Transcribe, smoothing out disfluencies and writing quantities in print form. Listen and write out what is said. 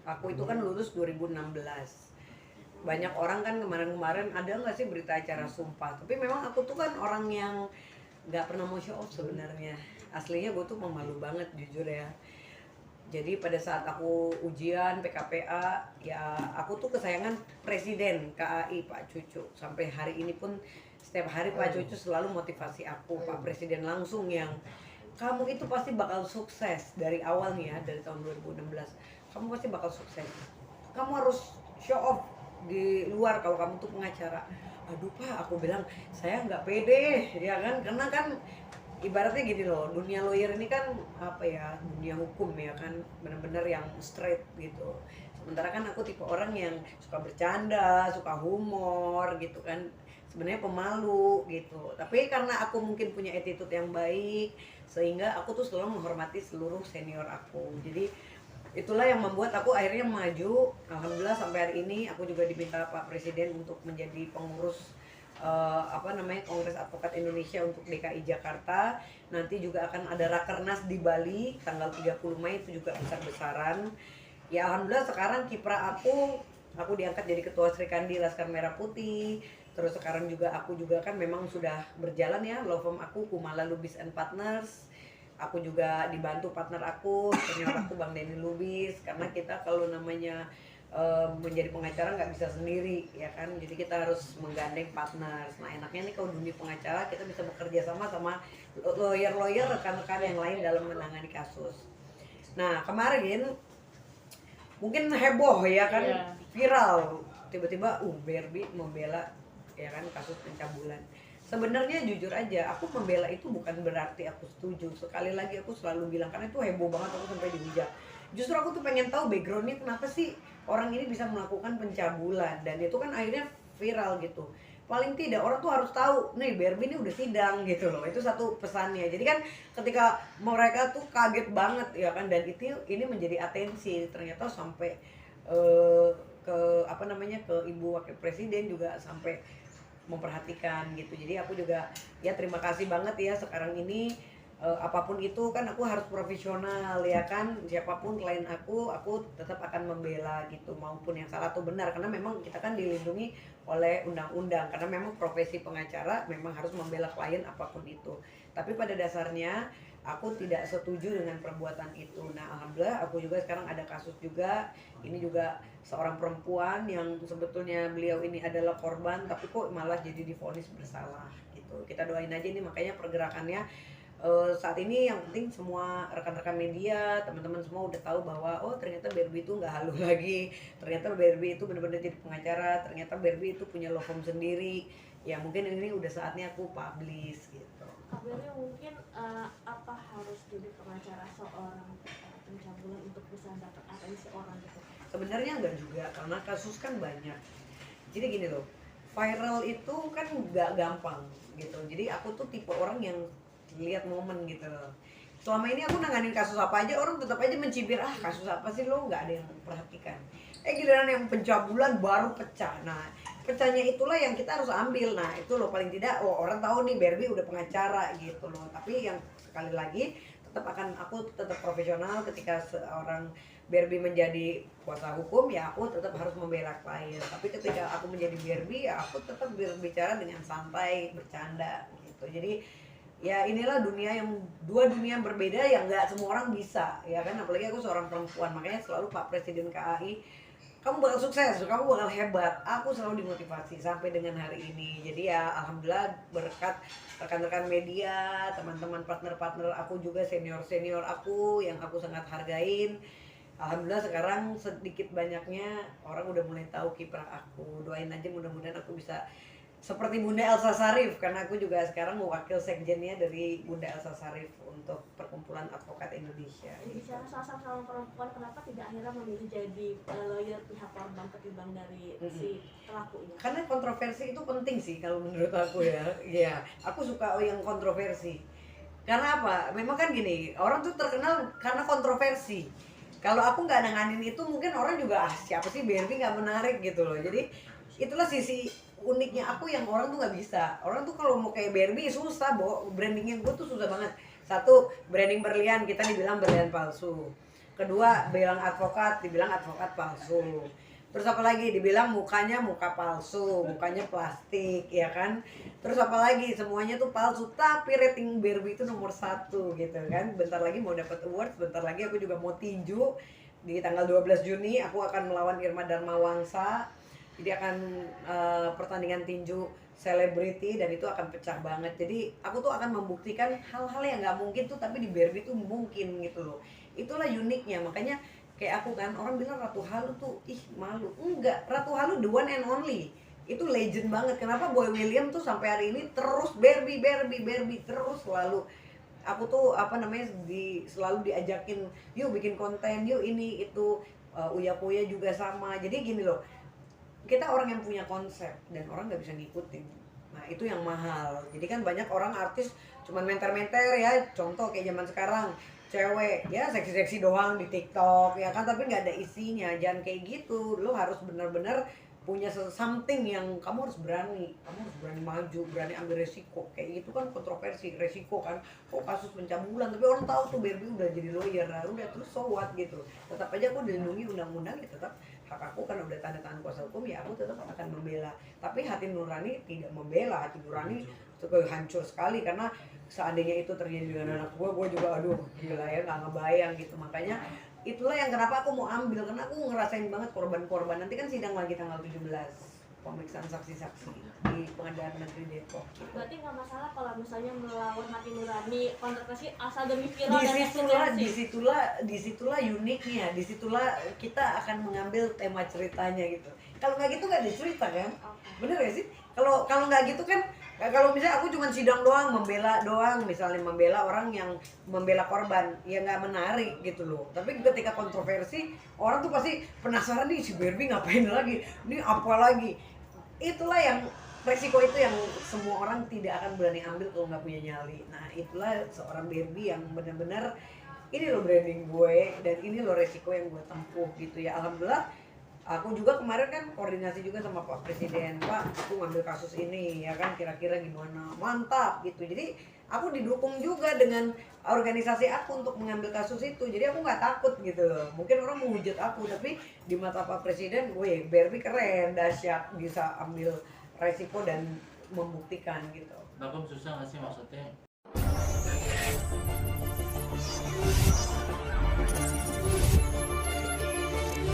Aku itu kan lulus 2016. Banyak orang kan kemarin-kemarin ada nggak sih berita acara sumpah, tapi memang aku tuh kan orang yang nggak pernah mau show off sebenarnya. Aslinya gue tuh pemalu banget jujur ya. Jadi pada saat aku ujian PKPA, ya aku tuh kesayangan Presiden KAI Pak Cucu. Sampai hari ini pun setiap hari Pak Cucu selalu motivasi aku, Pak Presiden langsung yang kamu itu pasti bakal sukses dari awal nih ya, dari tahun 2016. Kamu pasti bakal sukses. Kamu harus show off di luar kalau kamu tuh pengacara. Aduh Pak, aku bilang saya nggak pede ya kan, karena kan ibaratnya gini loh, dunia lawyer ini kan apa ya, dunia hukum ya kan, bener-bener yang straight gitu. Sementara kan aku tipe orang yang suka bercanda, suka humor gitu kan, sebenarnya pemalu gitu. Tapi karena aku mungkin punya attitude yang baik, sehingga aku tuh selalu menghormati seluruh senior aku. Jadi itulah yang membuat aku akhirnya maju. Alhamdulillah sampai hari ini aku juga diminta Pak Presiden untuk menjadi pengurus Kongres Advokat Indonesia untuk DKI Jakarta. Nanti juga akan ada Rakernas di Bali tanggal 30 Mei itu juga besar-besaran. Ya alhamdulillah sekarang kiprah aku diangkat jadi ketua Sri Kandi Laskar Merah Putih. Terus sekarang juga aku juga kan memang sudah berjalan ya law firm aku Kumala Lubis and Partners. Aku juga dibantu partner aku, senior aku Bang Denny Lubis, karena kita kalau namanya menjadi pengacara nggak bisa sendiri ya kan, jadi kita harus menggandeng partner. Nah enaknya nih kalau dunia pengacara kita bisa bekerja sama sama lawyer rekan-rekan yang lain dalam menangani kasus. Nah kemarin mungkin heboh ya kan, viral tiba-tiba BRB membela ya kan kasus pencabulan. Sebenarnya jujur aja, aku membela itu bukan berarti aku setuju. Sekali lagi aku selalu bilang, karena itu heboh banget aku sampai dihujat. Justru aku tuh pengen tahu backgroundnya kenapa sih orang ini bisa melakukan pencabulan, dan itu kan akhirnya viral gitu. Paling tidak orang tuh harus tahu nih Barbie ini udah sidang gitu loh. Itu satu pesannya. Jadi kan ketika mereka tuh kaget banget ya kan, dan itu ini menjadi atensi. Ternyata sampai ke ke Ibu Wakil Presiden juga sampai memperhatikan gitu. Jadi aku juga ya terima kasih banget ya sekarang ini apapun itu kan aku harus profesional ya kan, siapapun klien aku tetap akan membela gitu, maupun yang salah atau benar, karena memang kita kan dilindungi oleh undang-undang, karena memang profesi pengacara memang harus membela klien apapun itu. Tapi pada dasarnya aku tidak setuju dengan perbuatan itu. Nah alhamdulillah aku juga sekarang ada kasus juga, ini juga seorang perempuan yang sebetulnya beliau ini adalah korban tapi kok malah jadi divonis bersalah gitu. Kita doain aja nih, makanya pergerakannya saat ini yang penting semua rekan-rekan media, teman-teman semua udah tahu bahwa oh ternyata Barbie itu nggak halu lagi, ternyata Barbie itu benar-benar jadi pengacara, ternyata Barbie itu punya law firm sendiri. Ya mungkin ini udah saatnya aku publish gitu. Kak Beli mungkin apa harus jadi pengacara seorang pencabulan untuk bisa dapat atensi orang gitu? Sebenarnya enggak juga, karena kasus kan banyak. Jadi gini loh, viral itu kan nggak gampang gitu. Jadi aku tuh tipe orang yang lihat momen gitu loh. Selama ini aku nanganin kasus apa aja orang tetap aja mencibir, ah kasus apa sih lo, nggak ada yang perhatikan. Giliran yang pencabulan baru pecah. Nah pecahnya itulah yang kita harus ambil. Nah itu loh paling tidak orang tahu nih Barbie udah pengacara gitu loh. Tapi yang sekali lagi aku tetap profesional. Ketika seorang Barbie menjadi kuasa hukum ya aku tetap harus membela klien. Tapi ketika aku menjadi Barbie ya aku tetap berbicara dengan santai, bercanda gitu. Jadi ya inilah dua dunia yang berbeda yang nggak semua orang bisa ya kan, apalagi aku seorang perempuan. Makanya selalu Pak Presiden KAI, kamu bakal sukses, kamu bakal hebat. Aku selalu dimotivasi sampai dengan hari ini. Jadi ya alhamdulillah berkat rekan-rekan media, teman-teman partner-partner aku juga, senior-senior aku yang aku sangat hargain. Alhamdulillah sekarang sedikit banyaknya orang udah mulai tahu kiprah aku. Doain aja mudah-mudahan aku bisa seperti Bunda Elsa Sarif, karena aku juga sekarang mewakil sekjennya dari Bunda Elsa Sarif untuk Perkumpulan Advokat Indonesia. Bicara soal sama perempuan, kenapa tidak akhirnya memilih jadi lawyer pihak korban ketimbang dari si pelaku ini? Karena kontroversi itu penting sih kalau menurut aku ya. Iya, aku suka yang kontroversi. Karena apa? Memang kan gini, orang tuh terkenal karena kontroversi. Kalau aku nggak nanganin itu mungkin orang juga siapa sih Barbie, nggak menarik gitu loh. Jadi itulah sisi uniknya aku yang orang tuh nggak bisa. Orang tuh kalau mau kayak Barbie susah, brandingnya gue tuh susah banget. Satu, branding berlian, kita dibilang berlian palsu. kedua bilang advokat, dibilang advokat palsu. Terus apa lagi, dibilang mukanya muka palsu, mukanya plastik, ya kan. Terus apa lagi, semuanya tuh palsu, tapi rating Barbie itu nomor 1 gitu kan. Bentar lagi mau dapat award, bentar lagi aku juga mau tinju. Di tanggal 12 Juni aku akan melawan Irma Darmawangsa. Jadi akan pertandingan tinju selebriti dan itu akan pecah banget. Jadi aku tuh akan membuktikan hal-hal yang nggak mungkin tuh tapi di Barbie tuh mungkin gitu loh. Itulah uniknya, makanya kayak aku kan, orang bilang Ratu Halu tuh ih malu. Enggak, Ratu Halu the one and only. Itu legend banget. Kenapa Boy William tuh sampai hari ini terus Barbie terus selalu. Aku tuh apa namanya selalu diajakin, yuk bikin konten, yuk ini itu. Uya Kuya juga sama. Jadi gini loh, kita orang yang punya konsep dan orang nggak bisa ngikutin. Nah itu yang mahal. Jadi kan banyak orang artis cuman menter-menter ya, contoh kayak zaman sekarang cewek ya seksi-seksi doang di TikTok ya kan, tapi nggak ada isinya. Jangan kayak gitu, lo harus benar-benar punya something yang kamu harus berani maju, berani ambil resiko. Kayak gitu kan kontroversi, resiko kan, kok kasus pencabulan tapi orang tahu tuh Barbie udah jadi lawyer, nah, udah terus so what gitu. Tetap aja aku dilindungi undang-undang ya, tetap hak aku kan udah tanda tangan kuasa hukum ya, aku tetap akan membela. Tapi hati nurani tidak membela, hati nurani itu hancur sekali karena seandainya itu terjadi dengan anak gue juga aduh gila ya, nggak ngebayang gitu. Makanya itulah yang kenapa aku mau ambil, karena aku ngerasain banget korban-korban. Nanti kan sidang lagi tanggal 17 pemeriksaan saksi-saksi di Pengadilan Negeri Depok gitu. Berarti nggak masalah kalau misalnya melawan hati nurani kontroversi asal demi viral dan disitulah uniknya, disitulah kita akan mengambil tema ceritanya gitu. Kalau nggak gitu nggak ada cerita kan, bener ya sih? Kalau nggak gitu kan, kalau misalnya aku cuma sidang doang, membela doang, misalnya membela orang yang membela korban, ya nggak menarik gitu loh. Tapi ketika kontroversi, orang tuh pasti penasaran nih si Barbie ngapain lagi, ini apa lagi. Itulah yang resiko itu yang semua orang tidak akan berani ambil kalau nggak punya nyali. Nah itulah seorang Barbie yang benar-benar ini loh branding gue dan ini loh resiko yang gue tempuh gitu ya. Alhamdulillah aku juga kemarin kan koordinasi juga sama Pak Presiden, Pak aku ngambil kasus ini ya kan, kira-kira gimana, mantap gitu. Jadi aku didukung juga dengan organisasi aku untuk mengambil kasus itu, jadi aku nggak takut gitu loh. Mungkin orang mau hujat aku, tapi di mata Pak Presiden, weh Barbie keren, dahsyat, bisa ambil resiko dan membuktikan gitu. Bapak susah nggak sih maksudnya?